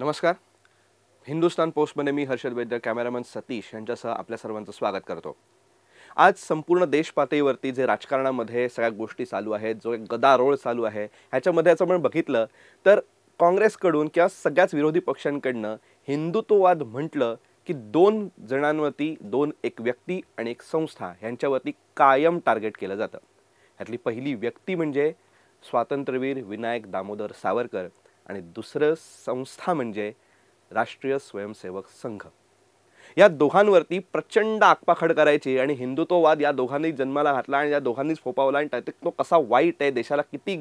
नमस्कार. हिंदुस्तान पोस्टमध्ये मी हर्षद वैद्य, कॅमेरामन सतीश यांच्यासह आपल्या सर्वांचं स्वागत करतो. आज संपूर्ण देश पातळीवरती जे राजकारणामध्ये सगळ्या गोष्टी चालू आहेत, जो एक गदारोळ चालू आहे, ह्याच्यामध्ये असं आपण बघितलं तर काँग्रेसकडून किंवा सगळ्याच विरोधी पक्षांकडनं हिंदुत्ववाद म्हटलं की दोन जणांवरती, एक व्यक्ती आणि एक संस्था यांच्यावरती कायम टार्गेट केलं जातं. ह्यातली पहिली व्यक्ती म्हणजे स्वातंत्र्यवीर विनायक दामोदर सावरकर आणि दुसरं संस्था म्हणजे राष्ट्रीय स्वयंसेवक संघ. या दोघांवरती प्रचंड आगपाखड करायची आणि हिंदुत्ववाद या दोघांनी जन्माला घातला आणि या दोघांनीच फोपावला आणि तो कसा वाईट आहे, देशाला किती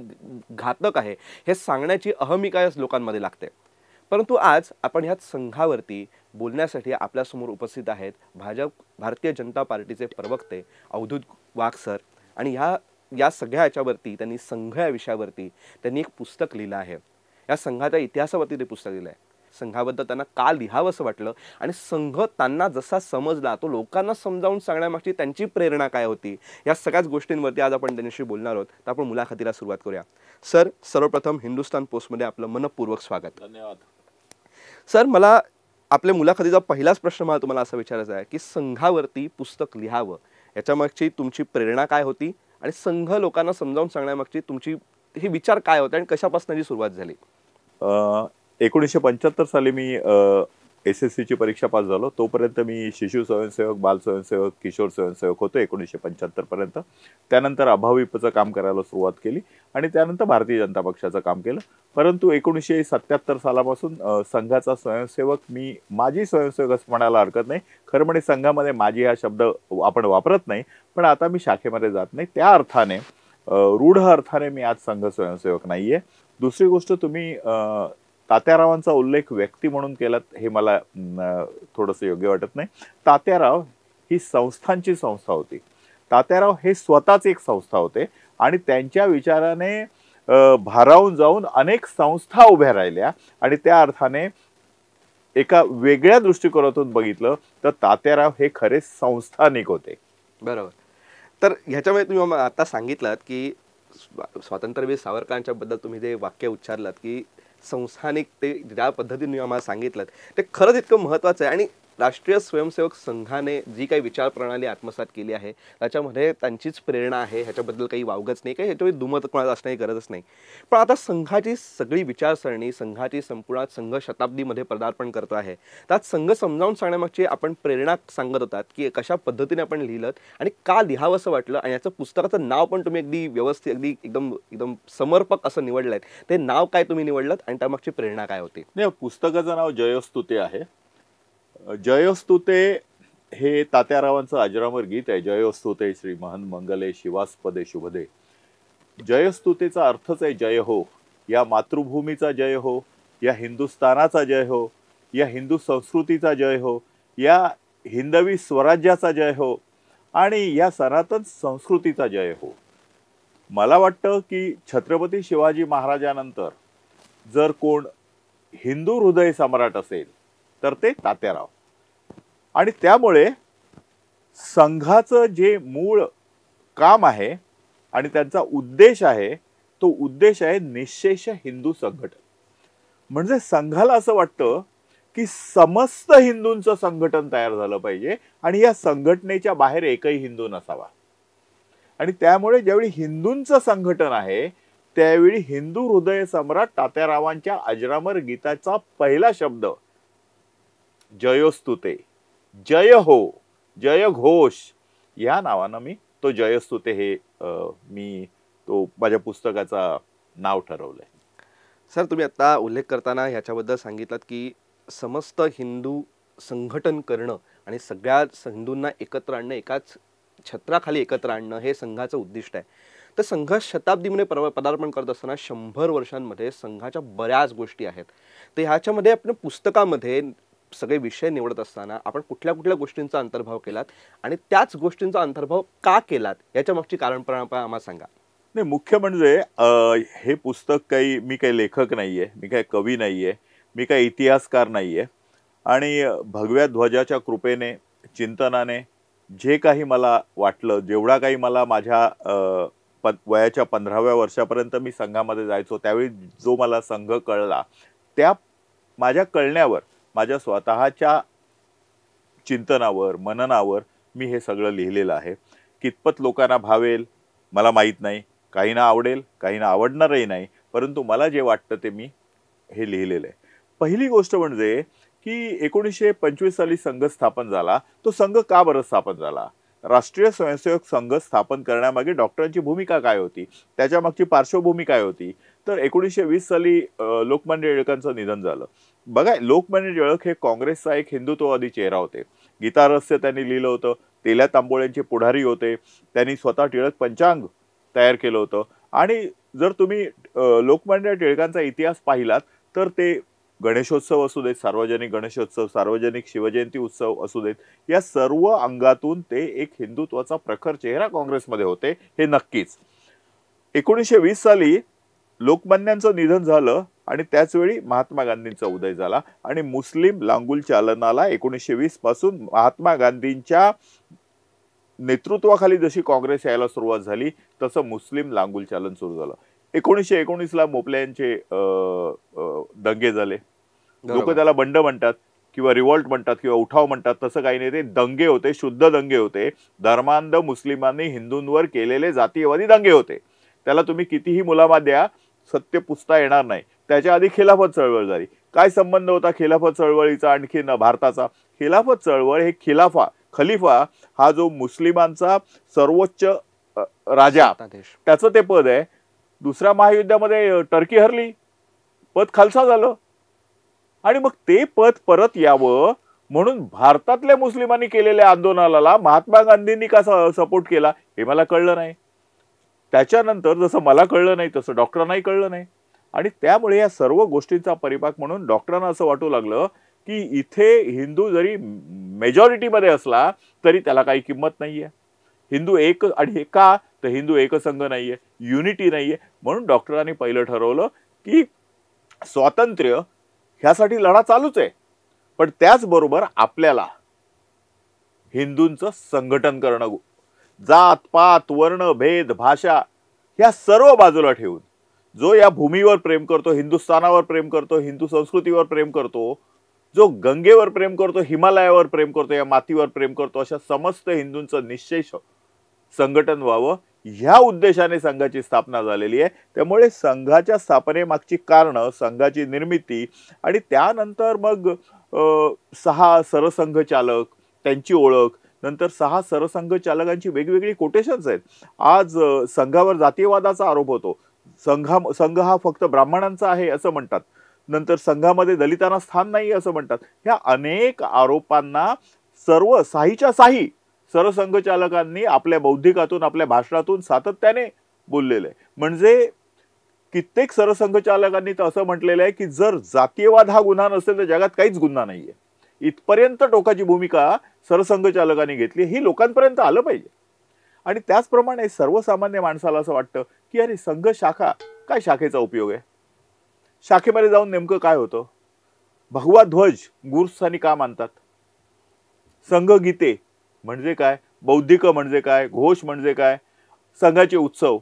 घातक आहे हे सांगण्याची अहमिका लोकांमध्ये लागते. परंतु आज आपण ह्या संघावरती बोलण्यासाठी आपल्यासमोर उपस्थित आहेत भारतीय जनता पार्टीचे प्रवक्ते अवधूत वाघ सर. आणि ह्या या सगळ्या ह्याच्यावरती त्यांनी संघ या विषयावरती त्यांनी एक पुस्तक लिहिलं आहे. या संघाच्या इतिहासावरती ते पुस्तक लिहिलं आहे. संघाबद्दल त्यांना का लिहावं असं वाटलं आणि संघ त्यांना जसा समजला तो लोकांना समजावून सांगण्यामागची त्यांची प्रेरणा काय होती, या सगळ्याच गोष्टींवरती आज आपण त्यांच्याशी बोलणार आहोत. तर आपण मुलाखतीला सुरुवात करूया. सर, सर्वप्रथम हिंदुस्तान पोस्टमध्ये आपलं मनपूर्वक स्वागत. धन्यवाद. सर, मला आपल्या मुलाखतीचा पहिलाच प्रश्न मला तुम्हाला असा विचारायचा आहे की संघावरती पुस्तक लिहावं याच्यामागची तुमची प्रेरणा काय होती आणि संघ लोकांना समजावून सांगण्यामागची तुमची हे विचार काय होते आणि कशापासून सुरुवात झाली? 1975 साली मी SSC ची परीक्षा पास झालो. तोपर्यंत मी शिशु स्वयंसेवक, बाल स्वयंसेवक, किशोर स्वयंसेवक होतो 1975 पर्यंत. त्यानंतर अभाविपचं काम करायला सुरुवात केली आणि त्यानंतर भारतीय जनता पक्षाचं काम केलं. परंतु 1977 सालापासून संघाचा स्वयंसेवक मी माजी स्वयंसेवक असं म्हणायला हरकत नाही. खरं म्हणजे संघामध्ये माजी हा शब्द आपण वापरत नाही, पण आता मी शाखेमध्ये जात नाही. त्या अर्थाने रूढ अर्थाने मी आज संघ स्वयंसेवक नाहीये. दुसरी गोष्ट, तुम्ही तात्यारावांचा उल्लेख व्यक्ती म्हणून केलात हे मला थोडंसं योग्य वाटत नाही. तात्याराव ही संस्थांची संस्था होती. तात्याराव हे स्वतःच एक संस्था होते आणि त्यांच्या विचाराने भारावून जाऊन अनेक संस्था उभ्या राहिल्या आणि त्या अर्थाने एका वेगळ्या दृष्टिकोनातून बघितलं तर तात्याराव हे खरे संस्थानिक होते. बरोबर. तर ह्याच्यामध्ये तुम्ही आता सांगितलात की स्वातंत्र्यवीर सावरकरांच्या बद्दल तुम्ही जे वाक्य उच्चारलात की संस्थानिक, ते ज्या पद्धतीने आम्हाला सांगितलं ते खरंच इतकं महत्त्वाचं आहे. आणि राष्ट्रीय स्वयंसेवक संघाने जी काही विचार प्रणाली आत्मसात केली आहे त्याच्यामध्ये त्यांचीच प्रेरणा आहे, ह्याच्याबद्दल काही वावगच नाही, काही ह्याच्यामध्ये दुमत कोणाला असण्याची गरजच नाही. पण आता संघाची सगळी विचारसरणी, संघाची संपूर्ण संघ शताब्दीमध्ये पदार्पण करतो आहे. त्यात संघ समजावून सांगण्यामागची आपण प्रेरणा सांगत होतात की कशा पद्धतीने आपण लिहिलं आणि का लिहावं असं वाटलं, आणि याचं पुस्तकाचं नाव पण तुम्ही अगदी व्यवस्थित, अगदी एकदम एकदम समर्पक असं निवडलंय. ते नाव काय तुम्ही निवडलं आणि त्यामागची प्रेरणा काय होती? पुस्तकाचं नाव जयोस्तुते आहे. जयोस्तुते हे तात्यारावांचं अजरामर गीत आहे. जयोस्तुते श्री महन मंगले शिवास्पदे शुभदे. जयस्तुतेचा अर्थच आहे जय हो. या मातृभूमीचा जय हो, या हिंदुस्थानाचा जय हो, या हिंदू संस्कृतीचा जय हो, या हिंदवी स्वराज्याचा जय हो आणि या सनातन संस्कृतीचा जय हो. मला वाटतं की छत्रपती शिवाजी महाराजांनंतर जर कोण हिंदू हृदय सम्राट असेल तर ते तात्याराव. आणि त्यामुळे संघाचं जे मूळ काम आहे आणि त्यांचा उद्देश आहे तो उद्देश आहे निःशेष हिंदू संघटन. म्हणजे संघाला असं वाटतं की समस्त हिंदूंचं संघटन तयार झालं पाहिजे आणि या संघटनेच्या बाहेर एकही हिंदू नसावा. आणि त्यामुळे ज्यावेळी हिंदूंचं संघटन आहे त्यावेळी हिंदू हृदय सम्राट तात्यारावांच्या अजरामर गीताचा पहिला शब्द जयोस्तुते, जय हो, जय घोष या नावानं मी तो जयोस्तुते हे मी तो माझ्या पुस्तकाचा नाव ठरवलंय. सर, तुम्ही आता उल्लेख करताना ह्याच्याबद्दल सांगितलात की समस्त हिंदू संघटन करणं आणि सगळ्या हिंदूंना एकत्र आणणं, एकाच छत्राखाली एकत्र आणणं हे संघाचं उद्दिष्ट आहे. तर संघ शताब्दीमध्ये पदार्पण करत असताना 100 वर्षांमध्ये संघाच्या बऱ्याच गोष्टी आहेत. तर ह्याच्यामध्ये आपण पुस्तकामध्ये सगळे विषय निवडत असताना आपण कुठल्या कुठल्या गोष्टींचा अंतर्भाव केलात आणि त्याच गोष्टींचा अंतर्भाव का केलात याच्या मागची कारण आम्हाला सांगा. नाही, मुख्य म्हणजे हे पुस्तक मी काही लेखक नाहीये, मी काही कवी नाहीये, मी काही इतिहासकार नाहीये. आणि भगव्या ध्वजाच्या कृपेने, चिंतनाने जे काही मला वाटलं, जेवढा काही मला माझ्या वयाच्या 15व्या वर्षापर्यंत मी संघामध्ये जायचो त्यावेळी जो मला संघ कळला, त्या माझ्या कळण्यावर, माझ्या स्वतःच्या चिंतनावर, मननावर मी हे सगळं लिहिलेलं आहे. कितपत लोकांना भावेल मला माहीत नाही, काहींना आवडेल, काहींना आवडणारही नाही, परंतु मला जे वाटतं ते मी हे लिहिलेलं आहे. पहिली गोष्ट म्हणजे की 1925 साली संघ स्थापन झाला. तो संघ का बरं स्थापन झाला? राष्ट्रीय स्वयंसेवक संघ स्थापन करण्यामागे डॉक्टरांची भूमिका काय होती, त्याच्या मागची पार्श्वभूमी काय होती? तर 1920 साली लोकमान्य टिळकांचं निधन झालं. बघा, लोकमान्य टिळक हे काँग्रेसचा एक हिंदुत्ववादी चेहरा होते. गीता रहस्य त्यांनी लिहिलं होतं. तेल्या तांबोळ्यांचे पुढारी होते. त्यांनी स्वतः टिळक पंचांग तयार केलं होतं. आणि जर तुम्ही लोकमान्य टिळकांचा इतिहास पाहिलात तर ते गणेशोत्सव असू देत, सार्वजनिक गणेशोत्सव, सार्वजनिक शिवजयंती उत्सव असू देत, या सर्व अंगातून ते एक हिंदुत्वाचा प्रखर चेहरा काँग्रेसमध्ये होते, हे नक्कीच. 1920 साली लोकमान्यांचं निधन झालं आणि त्याचवेळी महात्मा गांधींचा उदय झाला आणि मुस्लिम लांगुल चालनाला 1920 पासून महात्मा गांधींच्या नेतृत्वाखाली जशी काँग्रेस यायला सुरुवात झाली तसं मुस्लिम लांगुल चालन सुरू झालं. 1919 ला मोपल्यांचे दंगे झाले. लोक त्याला बंड म्हणतात किंवा रिव्हॉल्ट म्हणतात किंवा उठाव म्हणतात, तसं काही नाही. ते दंगे होते, शुद्ध दंगे होते. धर्मांध मुस्लिमांनी हिंदूंवर केलेले जातीयवादी दंगे होते. त्याला तुम्ही कितीही मुलामा द्या, सत्य पुसता येणार नाही. त्याच्या आधी खिलाफत चळवळ झाली. काय संबंध होता खिलाफत चळवळीचा आणखीन भारताचा? खिलाफत चळवळ हे खलिफा हा जो मुस्लिमांचा सर्वोच्च राजा, त्याचं ते पद आहे. दुसऱ्या महायुद्धामध्ये टर्की हरली, पद खालसा झालं आणि मग ते पद परत यावं म्हणून भारतातल्या मुस्लिमांनी केलेल्या आंदोलनाला महात्मा गांधींनी का सपोर्ट केला हे मला कळलं नाही. त्याच्यानंतर जसं मला कळलं नाही तसं डॉक्टरांनाही कळलं नाही. आणि त्यामुळे या सर्व गोष्टींचा परिपाक म्हणून डॉक्टरांना असं वाटू लागलं की इथे हिंदू जरी मेजॉरिटीमध्ये असला तरी त्याला काही किंमत नाहीये. हिंदू एक, आणि का तर हिंदू एकसंघ नाहीये, युनिटी नाहीये. म्हणून डॉक्टरांनी पहिलं ठरवलं की स्वातंत्र्य ह्यासाठी लढा चालूच आहे, पण त्याचबरोबर आपल्याला हिंदूंचं संघटन करणं, जात पात वर्ण भेद भाषा ह्या सर्व बाजूला ठेवून जो या भूमीवर प्रेम करतो, हिंदुस्थानावर प्रेम करतो, हिंदू संस्कृतीवर प्रेम करतो, जो गंगेवर प्रेम करतो, हिमालयावर प्रेम करतो, या मातीवर प्रेम करतो, अशा समस्त हिंदूंचं निश्चय संघटन व्हावं ह्या उद्देशाने संघाची स्थापना झालेली आहे. त्यामुळे संघाच्या स्थापनेमागची कारणं, संघाची निर्मिती आणि त्यानंतर मग 6 सरसंघ चालक, त्यांची ओळख, नंतर 6 सरसंघ चालकांची वेगवेगळी कोटेशन्स आहेत. आज संघावर जातीयवादाचा आरोप होतो. संघ हा फक्त ब्राह्मणांचा आहे असं म्हणतात. नंतर संघामध्ये दलितांना स्थान नाही असं म्हणतात. ह्या अनेक आरोपांना सर्व साहीच्या साही सरसंघ चालकांनी आपल्या बौद्धिकातून, आपल्या भाषणातून सातत्याने बोललेलं आहे. म्हणजे कित्येक सरसंघ चालकांनी तर असं म्हटलेलं आहे की जर जातीयवाद हा गुन्हा नसेल तर जगात काहीच गुन्हा नाहीये. इथपर्यंत टोकाची भूमिका सरसंघ चालकांनी घेतली. ही लोकांपर्यंत आलं पाहिजे. आणि त्याचप्रमाणे सर्वसामान्य माणसाला असं वाटतं की अरे संघ शाखा, काय शाखेचा उपयोग आहे? शाखेमध्ये जाऊन नेमकं काय होतं? भगवा ध्वज गुरुस्थानी का मानतात? संघ गीते म्हणजे काय? बौद्धिक म्हणजे काय? घोष म्हणजे काय? संघाचे उत्सव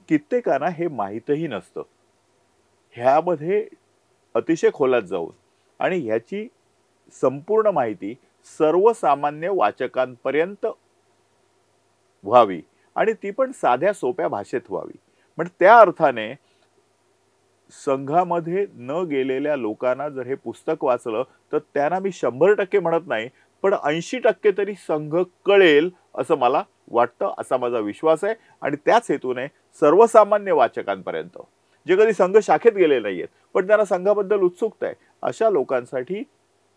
कित्येकांना हे माहीतही नसतं. ह्यामध्ये अतिशय खोलात जाऊन आणि ह्याची संपूर्ण माहिती सर्वसामान्य वाचकांपर्यंत व्हावी आणि ती पण साध्या सोप्या भाषेत व्हावी. म्हणजे त्या अर्थाने संघामध्ये न गेलेल्या लोकांना जर हे पुस्तक वाचलं तर त्यांना मी 100% म्हणत नाही, पण 80% तरी संघ कळेल असं मला वाटतं, असा माझा विश्वास आहे. आणि त्याच हेतूने सर्वसामान्य वाचकांपर्यंत, जे कधी संघ शाखेत गेले नाहीयेत पण त्यांना संघाबद्दल उत्सुकता आहे, अशा लोकांसाठी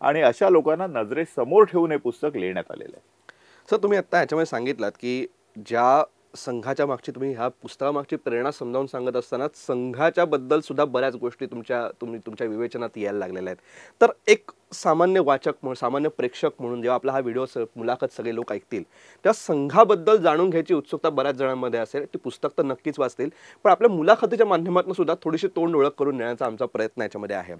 आणि अशा लोकांना नजरेसमोर ठेवून हे पुस्तक लिहिण्यात आलेलं आहे. सर, तुम्ही आता याच्यामध्ये सांगितलात की ज्या संघाच्या मागची, तुम्ही ह्या पुस्तकामागची प्रेरणा समजावून सांगत असताना संघाच्या बद्दल सुद्धा बऱ्याच गोष्टी तुमच्या विवेचनात यायला लागलेल्या आहेत. तर एक सामान्य वाचक म्हणून, सामान्य प्रेक्षक म्हणून जेव्हा आपला हा व्हिडिओ मुलाखत सगळे लोक ऐकतील तेव्हा संघाबद्दल जाणून घ्यायची उत्सुकता बऱ्याच जणांमध्ये असेल. ते पुस्तक तर नक्कीच वाचतील, पण आपल्या मुलाखतीच्या माध्यमातून सुद्धा थोडीशी तोंड ओळख करून देण्याचा आमचा प्रयत्न याच्यामध्ये आहे.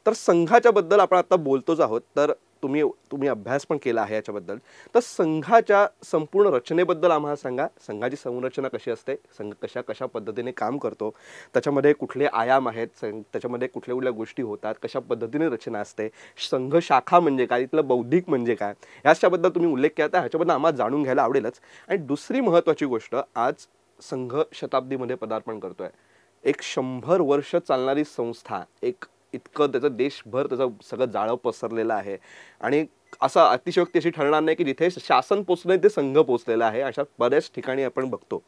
तर संघाच्या बद्दल आपण आता बोलतोच आहोत, तर तुम्ही अभ्यास पण केला आहे याच्याबद्दल, तर संघाच्या संपूर्ण रचनेबद्दल आम्हाला सांगा. संघाची संरचना कशी असते, संघ कशा कशा पद्धतीने काम करतो, त्याच्यामध्ये कुठले आयाम आहेत, त्याच्यामध्ये कुठल्या कुठल्या गोष्टी होतात, कशा पद्धतीने रचना असते, संघ शाखा म्हणजे काय, इथलं बौद्धिक म्हणजे काय, याच्याबद्दल तुम्ही उल्लेख केला तर ह्याच्याबद्दल आम्हाला जाणून घ्यायला आवडेलच. आणि दुसरी महत्त्वाची गोष्ट, आज संघ शताब्दीमध्ये पदार्पण करतोय. एक 100 वर्ष चालणारी संस्था, एक इतकं त्याचं देशभर त्याचं सगळं जाळं पसरलेलं आहे. आणि असं अतिशयोक्ती अशी ठरणार नाही की जिथे शासन पोचलंय ते संघ पोचलेला आहे, अशा बऱ्याच ठिकाणी आपण बघतो.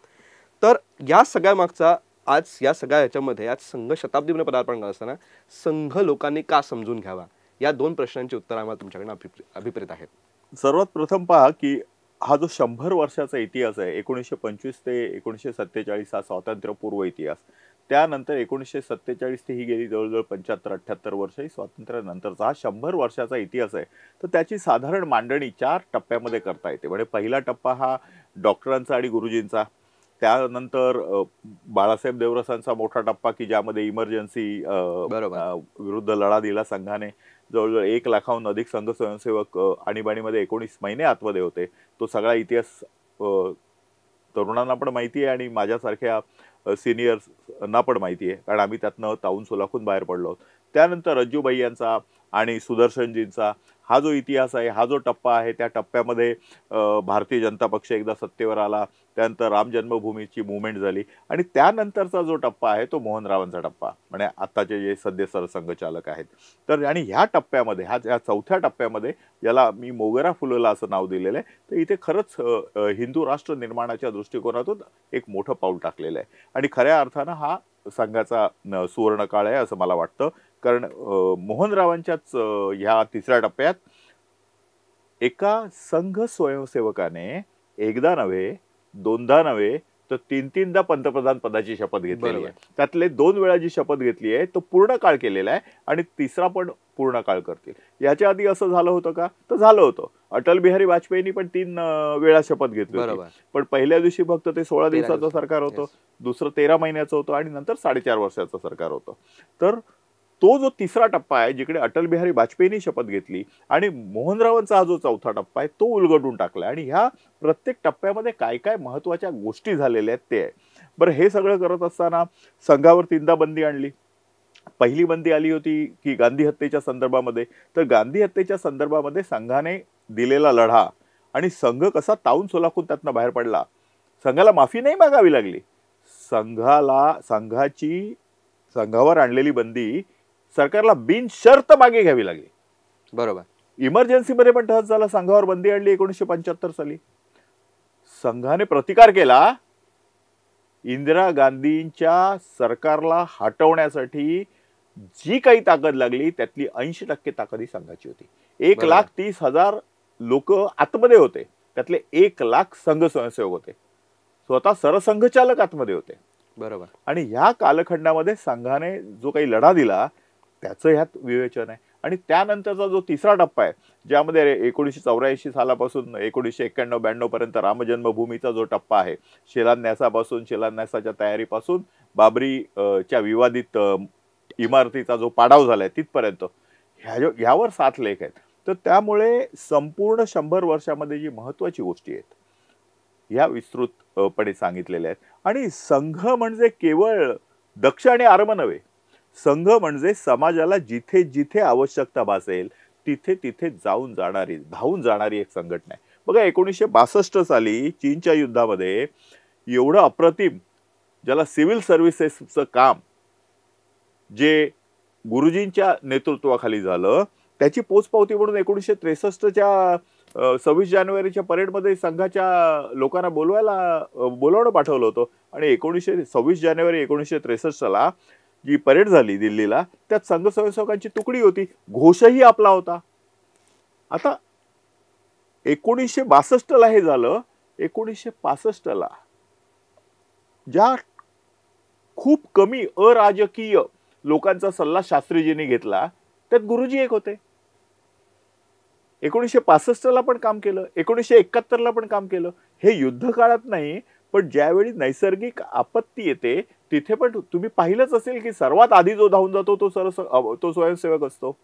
तर या सगळ्या मागचा, आज या सगळ्या ह्याच्यामध्ये आज संघ शताब्दीमध्ये पदार्पण करत असताना संघ लोकांनी का समजून घ्यावा, या 2 प्रश्नांची उत्तर आम्हाला तुमच्याकडे अभिप्रेत आहेत. सर्वात प्रथम पहा की हा जो 100 वर्षाचा इतिहास आहे, 1925 ते 1947 हा स्वातंत्र्यपूर्व इतिहास, त्यानंतर 1947 ते ही गेली जवळजवळ 75-78 वर्ष ही स्वातंत्र्यानंतरचा हा 100 वर्षाचा इतिहास आहे. तर त्याची साधारण मांडणी 4 टप्प्यामध्ये करता येते. म्हणजे पहिला टप्पा हा डॉक्टरांचा आणि गुरुजींचा, त्यानंतर बाळासाहेब देवरसांचा मोठा टप्पा की ज्यामध्ये इमर्जन्सी विरुद्ध लढा दिला संघाने. जवळजवळ 1 लाखाहून अधिक संघ स्वयंसेवक आणीबाणीमध्ये 19 महिने आतमध्ये होते. तो सगळा इतिहास तरुणांना पण माहिती आहे आणि माझ्यासारख्या सिनियर्सना पण माहिती आहे, कारण आम्ही त्यातनं तावून सुलाखून बाहेर पडलो आहोत. त्यानंतर रज्जूबाई यांचा आणि सुदर्शनजींचा हा जो इतिहास आहे, हा जो टप्पा आहे, त्या टप्प्यामध्ये भारतीय जनता पक्ष एकदा सत्तेवर आला, त्यानंतर राम जन्मभूमीची मुवमेंट झाली आणि त्यानंतरचा जो टप्पा आहे तो मोहनरावांचा टप्पा, म्हणजे आत्ताचे जे सध्या सरसंघचालक आहेत. तर आणि ह्या टप्प्यामध्ये, ह्या चौथ्या टप्प्यामध्ये, ज्याला मी मोगरा फुलला असं नाव दिलेलं आहे, तर इथे खरंच हिंदू राष्ट्र निर्माणाच्या दृष्टिकोनातून एक मोठं पाऊल टाकलेलं आहे. आणि खऱ्या अर्थानं हा संघाचा सुवर्णकाळ आहे असं मला वाटतं. कारण मोहनरावांच्याच ह्या तिसऱ्या टप्प्यात एका संघ स्वयंसेवकाने एकदा नव्हे, दोनदा नव्हे, तर 3-3दा पंतप्रधान पदाची शपथ घेतलेली आहे. त्यातले 2 वेळा जी शपथ घेतली आहे तो पूर्ण काळ केलेला आहे आणि तिसरा पण पूर्ण काळ करतील. याच्या आधी असं झालं होतं का, तर झालं होतं. अटल बिहारी वाजपेयींनी पण 3 वेळा शपथ घेतली होती. पण पहिल्या दिवशी फक्त ते 16 दिवसाचं सरकार होतं, दुसरं 13 महिन्याचं होतं आणि नंतर 4.5 वर्षाचं सरकार होतं. तर तो जो तिसरा टप्पा आहे, जिकडे अटल बिहारी वाजपेयींनी शपथ घेतली आणि मोहनरावांचा हा जो चौथा टप्पा आहे तो उलगडून टाकला. आणि ह्या प्रत्येक टप्प्यामध्ये काय काय महत्वाच्या गोष्टी झालेल्या आहेत ते आहे. बरं, हे सगळं करत असताना संघावर 3दा बंदी आणली. पहिली बंदी आली होती की गांधी हत्येच्या संदर्भामध्ये. तर गांधी हत्येच्या संदर्भामध्ये संघाने दिलेला लढा आणि संघ कसा तावून सुलाखून त्यातनं बाहेर पडला. संघाला माफी नाही मागावी लागली. संघावर आणलेली बंदी सरकारला बिनशर्त मागे घ्यावी लागली. बरोबर. इमर्जन्सीमध्ये पण तसंच झालं. संघावर बंदी आणली 1975 साली. संघाने प्रतिकार केला. इंदिरा गांधींच्या सरकारला हटवण्यासाठी जी काही ताकद लागली त्यातली 80% ताकद ही संघाची होती. 1,30,000 लोक आतमध्ये होते, त्यातले 1 लाख संघ स्वयंसेवक होते. स्वतः सरसंघचालक आतमध्ये होते. बरोबर. आणि ह्या कालखंडामध्ये संघाने जो काही लढा दिला त्याचं ह्यात विवेचन आहे. आणि त्यानंतरचा जो तिसरा टप्पा आहे, ज्यामध्ये 1984 सालापासून 1991-92 पर्यंत राम जन्मभूमीचा जो टप्पा आहे, शिलान्यासाच्या तयारीपासून बाबरी च्या विवादित इमारतीचा जो पाडाव झालाय तिथपर्यंत, ह्यावर 7 लेख आहेत. तर त्यामुळे संपूर्ण 100 वर्षामध्ये जी महत्वाची गोष्टी आहेत ह्या विस्तृतपणे सांगितलेल्या आहेत. आणि संघ म्हणजे केवळ दक्ष आणि आर्म नव्हे. संघ म्हणजे समाजाला जिथे जिथे आवश्यकता भासेल तिथे तिथे धावून जाणारी एक संघटना आहे. बघा, 1962 साली चीनच्या युद्धामध्ये एवढं अप्रतिम, ज्याला सिव्हिल सर्व्हिसेसचं काम जे गुरुजींच्या नेतृत्वाखाली झालं, त्याची पोचपावती म्हणून 1963च्या 26 जानेवारीच्या परेडमध्ये संघाच्या लोकांना बोलावणं पाठवलं होतं. आणि 26 जानेवारी 1963 जी परेड झाली दिल्लीला, त्यात संघ स्वयंसेवकांची तुकडी होती. घोषही आपला होता. आता 1962 हे झालं. 1965 ज्या खूप कमी अराजकीय लोकांचा सल्ला शास्त्रीजींनी घेतला त्यात गुरुजी एक होते. 1965 पण काम केलं, 1971 पण काम केलं. हे युद्ध काळात नाही, पण ज्यावेळी नैसर्गिक आपत्ती येते तिथे पण तुम्ही पाहिलंच असेल की सर्वात आधी जो धावून जातो तो स्वयंसेवक असतो.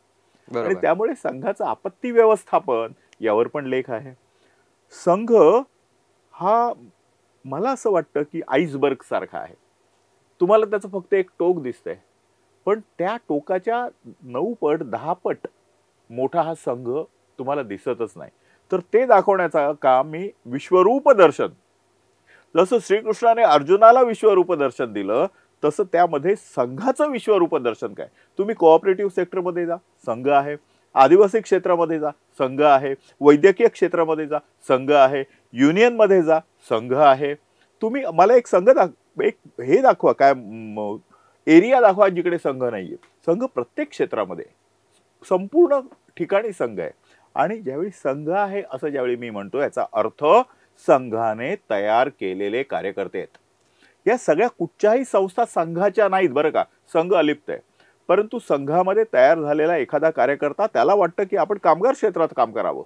आणि त्यामुळे संघाचं आपत्ती व्यवस्थापन यावर पण लेख आहे. संघ हा मला असं वाटतं की आईसबर्ग सारखा आहे. तुम्हाला त्याचं फक्त एक टोक दिसतंय, पण त्या टोकाच्या 9 पट 10 पट मोठा हा संघ तुम्हाला दिसतच नाही. तर ते दाखवण्याचं काम मी विश्वरूप दर्शन, जसं श्रीकृष्णाने अर्जुनाला विश्वरूप दर्शन दिलं तसं त्यामध्ये संघाचं विश्वरूप दर्शन काय. तुम्ही कोऑपरेटिव्ह सेक्टरमध्ये जा, संघ आहे. आदिवासी क्षेत्रामध्ये जा, संघ आहे. वैद्यकीय क्षेत्रामध्ये जा, संघ आहे. युनियन मध्ये जा, संघ आहे. तुम्ही मला एक संघ एक हे दाखवा, काय एरिया दाखवा जिकडे संघ नाहीये. संघ प्रत्येक क्षेत्रामध्ये संपूर्ण ठिकाणी संघ आहे. आणि ज्यावेळी संघ आहे असं ज्यावेळी मी म्हणतो, याचा अर्थ संघाने तयार केलेले कार्यकर्ते आहेत. या सगळ्या कुठच्याही संस्था संघाच्या नाहीत बरं का. संघ अलिप्त आहे, परंतु संघामध्ये तयार झालेला एखादा कार्यकर्ता त्याला वाटतं की आपण कामगार क्षेत्रात काम करावं.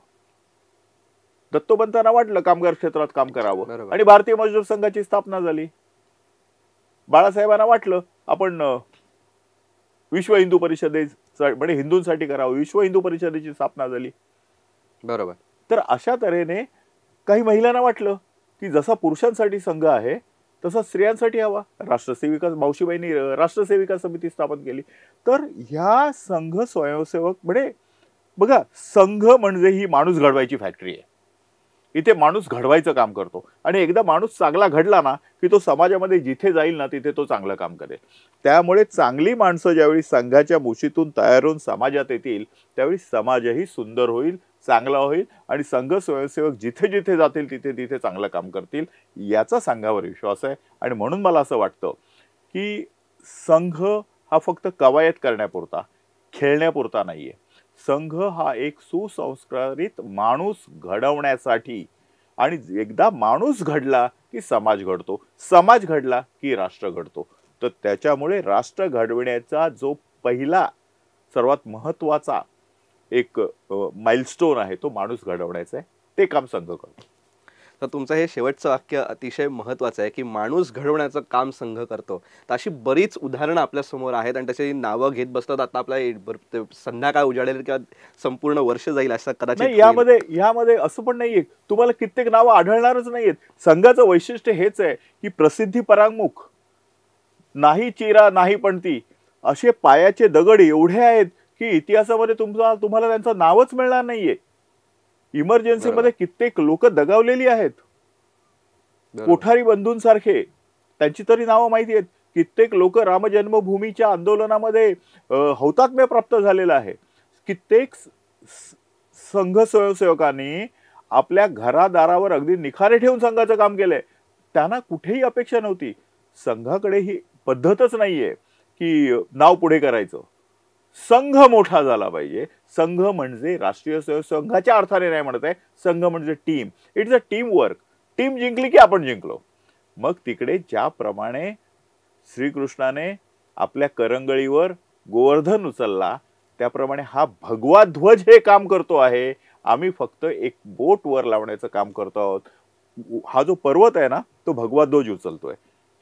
दत्तोपंतांना वाटलं कामगार क्षेत्रात काम करावं आणि भारतीय मजदूर संघाची स्थापना झाली. बाळासाहेबांना वाटलं आपण विश्व हिंदू परिषदेचा म्हणजे हिंदूंसाठी करावं, विश्व हिंदू परिषदेची स्थापना झाली. बरोबर. तर अशा तऱ्हेने काही महिलांना वाटलं की जसा पुरुषांसाठी संघ आहे तसा स्त्रियांसाठी हवा. राष्ट्रसेविका मावशीबाईंनी राष्ट्रसेविका समिती स्थापन केली. तर ह्या संघ स्वयंसेवक म्हणजे बघा, संघ म्हणजे ही माणूस घडवायची फॅक्टरी आहे. इथे माणूस घडवायचं काम करतो आणि एकदा माणूस चांगला घडला ना की तो समाजामध्ये जिथे जाईल ना तिथे तो चांगलं काम करेल. त्यामुळे चांगली माणसं ज्यावेळी संघाच्या मुशीतून तयार होऊन समाजात येतील त्यावेळी समाजही सुंदर होईल, चांगला होईल आणि संघ स्वयंसेवक जिथे जिथे जातील तिथे तिथे चांगलं काम करतील, याचा संघावर विश्वास आहे. आणि म्हणून मला असं वाटतं की संघ हा फक्त कवायत करण्यापुरता, खेळण्यापुरता नाहीये. संघ हा एक सुसंस्कारित माणूस घडवण्यासाठी, आणि एकदा माणूस घडला की समाज घडतो, समाज घडला की राष्ट्र घडतो. तर त्याच्यामुळे राष्ट्र घडविण्याचा जो पहिला सर्वात महत्वाचा एक माइलस्टोन आहे तो माणूस घडवण्याचा आहे. ते काम संघ करतो. तर तुमचं हे शेवटचं वाक्य अतिशय महत्त्वाचं आहे की माणूस घडवण्याचं काम संघ करतो. तर अशी बरीच उदाहरणं आपल्या समोर आहेत आणि त्याची नावं घेत बसतात. आता आपला संध्याकाळ उजाडेल किंवा संपूर्ण वर्ष जाईल असं कदाचित. यामध्ये असं पण नाहीये, तुम्हाला कित्येक नावं आढळणारच नाहीयेत. संघाचं वैशिष्ट्य हेच आहे की प्रसिद्धी परांगमुख, नाही चिरा नाही पणती, असे पायाचे दगड एवढे आहेत की इतिहासामध्ये तुम्हाला त्यांचं नावच मिळणार नाहीये. इमर्जन्सी मध्ये कित्येक लोक दगावलेली आहेत. कोठारी बंधूंसारखे त्यांची तरी नावं माहिती आहेत. कित्येक लोक राम जन्मभूमीच्या आंदोलनामध्ये हौतात्म्य प्राप्त झालेलं आहे. कित्येक संघ स्वयंसेवकांनी आपल्या घरादारावर अगदी निखारे ठेवून संघाचं काम केलंय. त्यांना कुठेही अपेक्षा नव्हती. संघाकडे ही पद्धतच नाहीये की नाव पुढे करायचं. संघ मोठा झाला पाहिजे. संघ म्हणजे राष्ट्रीय संघाच्या अर्थाने नाही म्हणत आहे, संघ म्हणजे team. It's a team work. Team जिंकली की आपण जिंकलो. मग तिकडे ज्याप्रमाणे श्रीकृष्णाने आपल्या करंगळीवर गोवर्धन उचलला त्याप्रमाणे हा भगवा ध्वज हे काम करतो आहे. आम्ही फक्त एक बोट वर लावण्याचं काम करतो आहोत. हा जो पर्वत आहे ना तो भगवा ध्वज उचलतोय.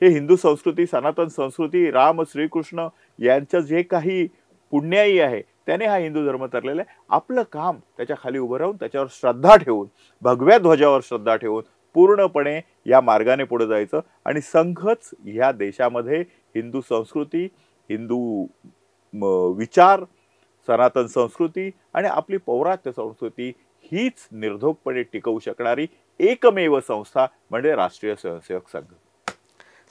हे हिंदू संस्कृती, सनातन संस्कृती, राम श्रीकृष्ण यांचं जे काही पुण्याई आहे त्याने हा हिंदू धर्म तरलेला आहे. आपलं काम त्याच्या खाली उभं राहून त्याच्यावर श्रद्धा ठेवून, भगव्या ध्वजावर श्रद्धा ठेवून पूर्णपणे या मार्गाने पुढे जायचं. आणि संघच ह्या देशामध्ये हिंदू संस्कृती, हिंदू विचार, सनातन संस्कृती आणि आपली पौरात्य संस्कृती हीच निर्धोकपणे टिकवू शकणारी एकमेव संस्था म्हणजे राष्ट्रीय स्वयंसेवक संघ.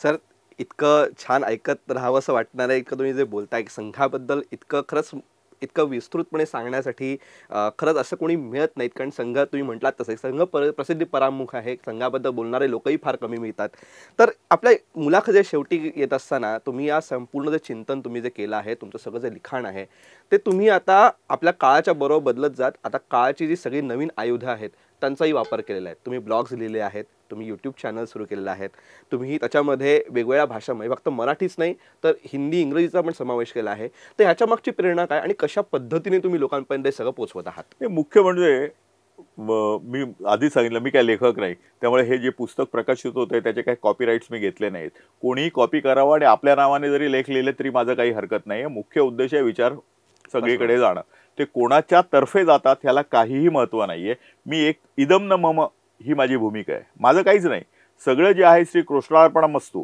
सर, इतकं छान ऐकत राहावं असं वाटणार आहे. इतकं तुम्ही जे बोलताय संघाबद्दल इतकं खरंच इतकं विस्तृतपणे सांगण्यासाठी खरंच असं कोणी मिळत नाहीत. कारण संघ तुम्ही म्हटलात तसं संघ प्रसिद्धी परांमुख आहे. संघाबद्दल बोलणारे लोकही फार कमी मिळतात. तर आपल्या मुलाखतीच्या शेवटी येत असताना तुम्ही या संपूर्ण जे चिंतन तुम्ही जे केलं आहे, तुमचं सगळं जे लिखाण आहे ते तुम्ही आता आपल्या काळाच्या बरोबर बदलत जात. आता काळाची जी सगळी नवीन आयुधं आहेत त्यांचाही वापर केलेला आहे. तुम्ही ब्लॉग्स लिहिले आहेत, तुम्ही यूट्यूब चॅनल सुरू केलेलं आहेत, तुम्ही त्याच्यामध्ये वेगवेगळ्या भाषांमध्ये फक्त मराठीच नाही तर हिंदी इंग्रजीचा पण समावेश केला आहे. तर ह्याच्या मागची प्रेरणा काय आणि कशा पद्धतीने तुम्ही लोकांपर्यंत सगळं पोहोचवत आहात? हे मुख्य म्हणजे मी आधी सांगितलं मी काय लेखक नाही, त्यामुळे हे जे पुस्तक प्रकाशित होते त्याचे काही कॉपीराईट्स मी घेतले नाहीत. कोणीही कॉपी करावं आणि आपल्या नावाने जरी लेख लिहिले तरी माझं काही हरकत नाही. मुख्य उद्देश आहे विचार सगळीकडे जाणं. ते कोणाच्या तर्फे जातात ह्याला काहीही महत्त्व नाहीये. मी एक इदम न मम ही माझी भूमिका आहे. माझं काहीच नाही. सगळं जे आहे श्री कृष्णार्पणमस्तु.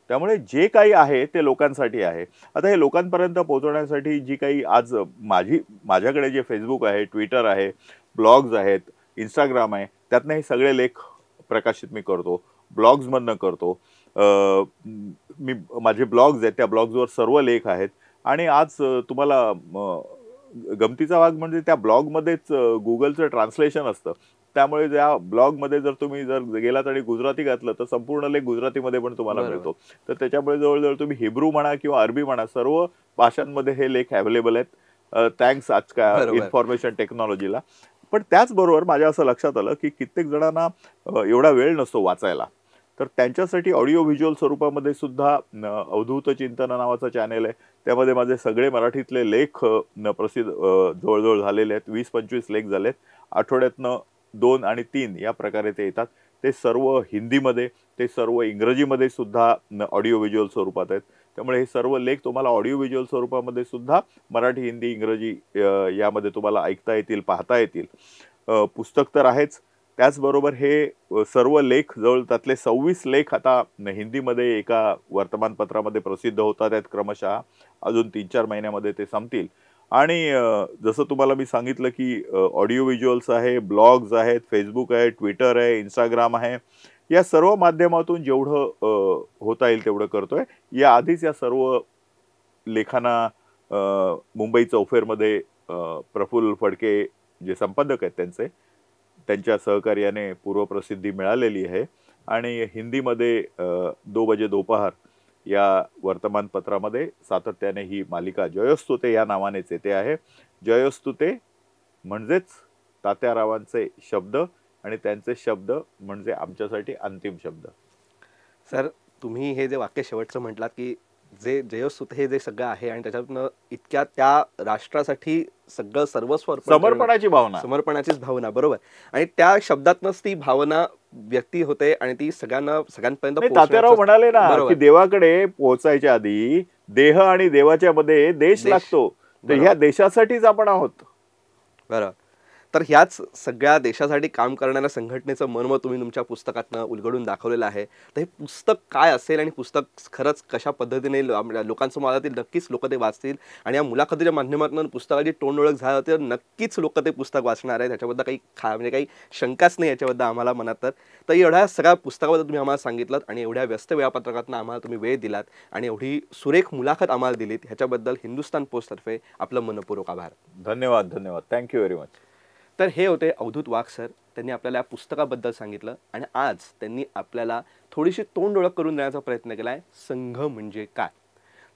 त्यामुळे जे काही आहे ते लोकांसाठी आहे. आता हे लोकांपर्यंत पोहोचवण्यासाठी जी काही आज माझ्याकडे जे फेसबुक आहे, ट्विटर आहे, ब्लॉग्स आहेत, इंस्टाग्राम आहे, त्यातनं हे सगळे लेख प्रकाशित मी करतो. ब्लॉग्समधनं करतो. मी माझे ब्लॉग्स आहेत, त्या ब्लॉग्सवर सर्व लेख आहेत. आणि आज तुम्हाला गमतीचा भाग म्हणजे त्या ब्लॉगमध्येच गुगलचं ट्रान्सलेशन असतं. त्यामुळे त्या ब्लॉगमध्ये जर तुम्ही गेलात आणि गुजराती घातलं तर संपूर्ण लेख गुजरातीमध्ये पण तुम्हाला मिळतो. तर त्याच्यामुळे जवळजवळ तुम्ही हिब्रू म्हणा किंवा अरबी म्हणा, सर्व भाषांमध्ये हे लेख अवेलेबल आहेत, थँक्स आजकाल इन्फॉर्मेशन टेक्नॉलॉजीला. पण त्याचबरोबर माझ्या असं लक्षात आलं की कित्येक जणांना एवढा वेळ नसतो वाचायला. तर त्यांच्यासाठी ऑडिओ व्हिज्युअल स्वरूपामध्ये सुद्धा अवधूत चिंतन नावाचं चॅनेल आहे. त्यामध्ये माझे सगळे मराठीतले लेख प्रसिद्ध जवळजवळ झालेले आहेत. 20-25 लेख झालेत. आठवड्यातनं 2 आणि 3 या प्रकारे ते येतात. ते सर्व हिंदीमध्ये, ते सर्व इंग्रजीमध्ये सुद्धा ऑडिओ व्हिज्युअल स्वरूपात आहेत. त्यामुळे हे सर्व लेख तुम्हाला ऑडिओ व्हिज्युअल स्वरूपामध्ये सुद्धा मराठी, हिंदी, इंग्रजी यामध्ये तुम्हाला ऐकता येतील, पाहता येतील. पुस्तक तर आहेच. त्याचबरोबर हे सर्व लेख जवळ त्यातले 26 लेख आता हिंदीमध्ये एका वर्तमानपत्रामध्ये प्रसिद्ध होतात आहेत क्रमशः. अजून 3-4 महिन्यामध्ये ते संपतील. आणि जसं तुम्हाला मी सांगितलं की ऑडिओ व्हिज्युअल्स आहे, ब्लॉग्स आहेत, फेसबुक आहे, ट्विटर आहे, इंस्टाग्राम आहे. या सर्व माध्यमातून जेवढं होता येईल तेवढं करतोय. या आधीच या सर्व लेखांना मुंबई चौफेरमध्ये प्रफुल्ल फडके जे संपादक आहेत त्यांच्या सहकार्याने पूर्वप्रसिद्धी मिळालेली आहे. आणि हिंदीमध्ये 2 बजे दोपहर या वर्तमानपत्रामध्ये सातत्याने ही मालिका जयोस्तुते या नावानेच येते आहे. जयोस्तुते म्हणजेच तात्यारावांचे शब्द आणि त्यांचे शब्द म्हणजे आमच्यासाठी अंतिम शब्द. सर, तुम्ही हे जे वाक्य शेवटचं म्हटलात की जे जयोस्तुते हे जे सगळं आहे आणि त्याच्यातनं इतक्या त्या राष्ट्रासाठी सगळं सर्वस्व समर्पणाचीच भावना, बरोबर. आणि त्या शब्दातनच ती भावना व्यक्ती होते आणि ती सगळ्यांपर्यंत तात्याराव म्हणाले ना की देवाकडे पोहोचायच्या आधी देह आणि देवाच्या मध्ये देश लागतो. तर ह्या देशासाठीच आपण आहोत. बरोबर. तर ह्याच सगळ्या देशासाठी काम करणाऱ्या संघटनेचं मर्म तुम्ही तुमच्या पुस्तकातनं उलगडून दाखवलेलं आहे. तर हे पुस्तक काय असेल आणि पुस्तक खरंच कशा पद्धतीने लोकांसमोर आलं ते नक्कीच लोक ते वाचतील. आणि या मुलाखतीच्या माध्यमातून पुस्तकाची तोंड ओळख झालं तर नक्कीच लोक ते पुस्तक वाचणार आहेत. त्याच्याबद्दल म्हणजे काही शंकाच नाही याच्याबद्दल आम्हाला मनात. तर एवढ्या सगळ्या पुस्तकाबद्दल तुम्ही आम्हाला सांगितलं आणि एवढ्या व्यस्त वेळापत्रकातनं आम्हाला तुम्ही वेळ दिलात आणि एवढी सुरेख मुलाखत आम्हाला दिलीत, ह्याच्याबद्दल हिंदुस्तान पोस्टतर्फे आपलं मनपूर्वक आभार. धन्यवाद. Thank you very much. तर हे होते अवधूत वाघ सर. त्यांनी आपल्याला या पुस्तकाबद्दल सांगितलं आणि आज त्यांनी आपल्याला थोडीशी तोंड ओळख करून देण्याचा प्रयत्न केला आहे. संघ म्हणजे काय,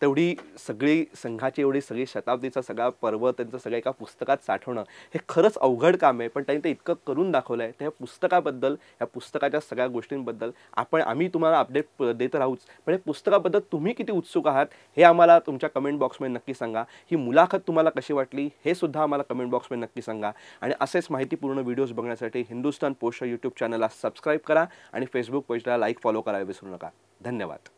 तेवढी सगळी संघाची एवढी सगळी शताब्दीचा सगळा पर्व त्यांचं सगळं एका पुस्तकात साठवणं हे खरंच अवघड काम आहे. पण त्यांनी ते इतकं करून दाखवलं आहे. तर या पुस्तकाबद्दल, या पुस्तकाच्या सगळ्या गोष्टींबद्दल आम्ही तुम्हाला अपडेट देत राहूच. पण या पुस्तकाबद्दल तुम्ही किती उत्सुक आहात हे आम्हाला तुमच्या कमेंट बॉक्समध्ये नक्की सांगा. ही मुलाखत तुम्हाला कशी वाटली हे सुद्धा आम्हाला कमेंट बॉक्समध्ये नक्की सांगा. आणि असेच माहितीपूर्ण व्हिडिओज बघण्यासाठी हिंदुस्तान पोस्ट यूट्यूब चॅनलला सबस्क्राईब करा आणि फेसबुक पेजला लाईक फॉलो करायला विसरू नका. धन्यवाद.